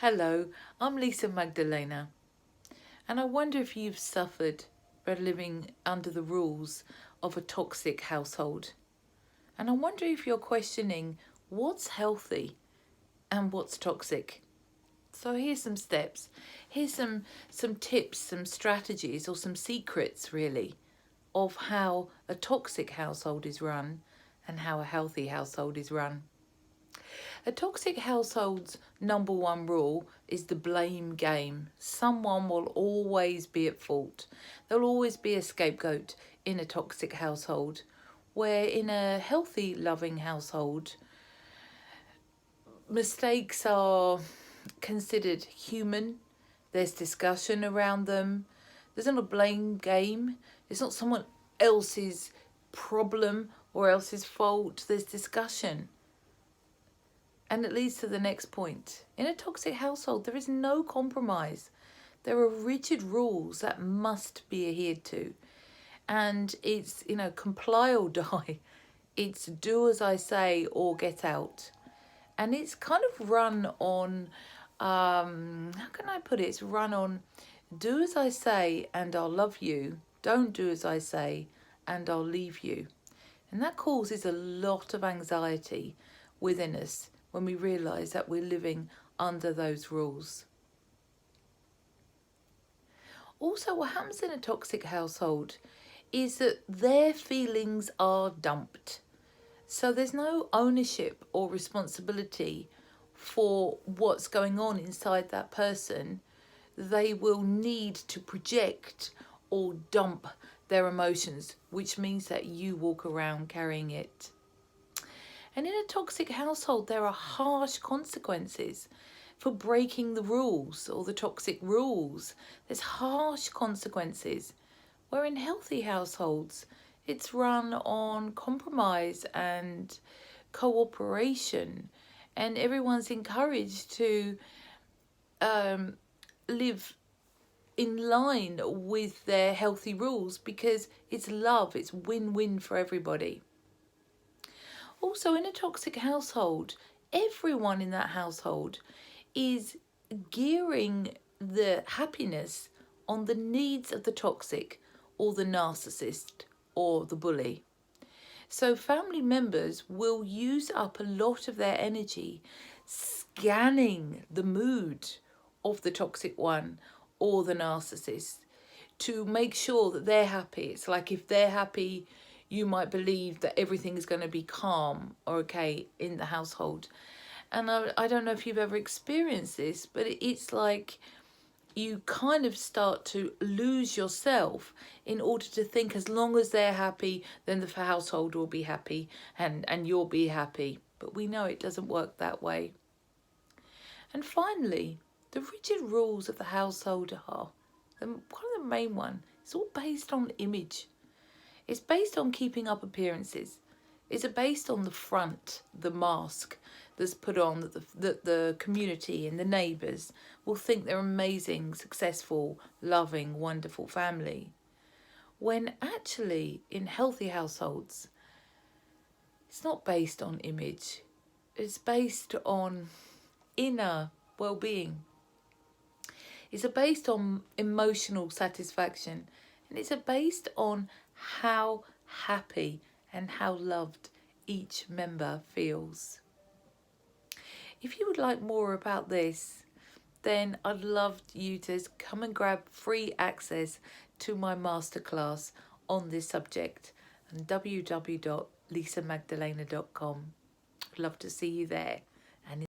Hello, I'm Lisa Magdalena, and I wonder if you've suffered by living under the rules of a toxic household. And I wonder if you're questioning what's healthy and what's toxic. So here's some steps. Here's some tips, some strategies, or some secrets really of how a toxic household is run and how a healthy household is run. A toxic household's number one rule is the blame game. Someone will always be at fault. There'll always be a scapegoat in a toxic household, where in a healthy, loving household, mistakes are considered human. There's discussion around them. There's not a blame game. It's not someone else's problem or else's fault. There's discussion. And it leads to the next point. In a toxic household, there is no compromise. There are rigid rules that must be adhered to. And it's, comply or die. It's do as I say or get out. And it's kind of run on, how can I put it? It's run on do as I say and I'll love you. Don't do as I say and I'll leave you. And that causes a lot of anxiety within us when we realise that we're living under those rules. Also, what happens in a toxic household is that their feelings are dumped. So there's no ownership or responsibility for what's going on inside that person. They will need to project or dump their emotions, which means that you walk around carrying it. And in a toxic household, there are harsh consequences for breaking the rules or the toxic rules. There's harsh consequences. Where in healthy households, it's run on compromise and cooperation, and everyone's encouraged to live in line with their healthy rules because it's love, it's win-win for everybody. Also, in a toxic household, everyone in that household is gearing the happiness on the needs of the toxic or the narcissist or the bully. So family members will use up a lot of their energy scanning the mood of the toxic one or the narcissist to make sure that they're happy. It's like if they're happy, you might believe that everything is going to be calm or okay in the household. And I don't know if you've ever experienced this, but it's like you kind of start to lose yourself in order to think as long as they're happy, then the household will be happy and you'll be happy. But we know it doesn't work that way. And finally, the rigid rules of the household are, one of the main one, it's all based on image. It's based on keeping up appearances. It's based on the front, the mask that's put on that the community and the neighbours will think they're amazing, successful, loving, wonderful family. When actually in healthy households, it's not based on image. It's based on inner well-being. It's based on emotional satisfaction. And it's based on how happy and how loved each member feels. If you would like more about this, then I'd love you to come and grab free access to my masterclass on this subject on www.lisamagdalena.com. I'd love to see you there. And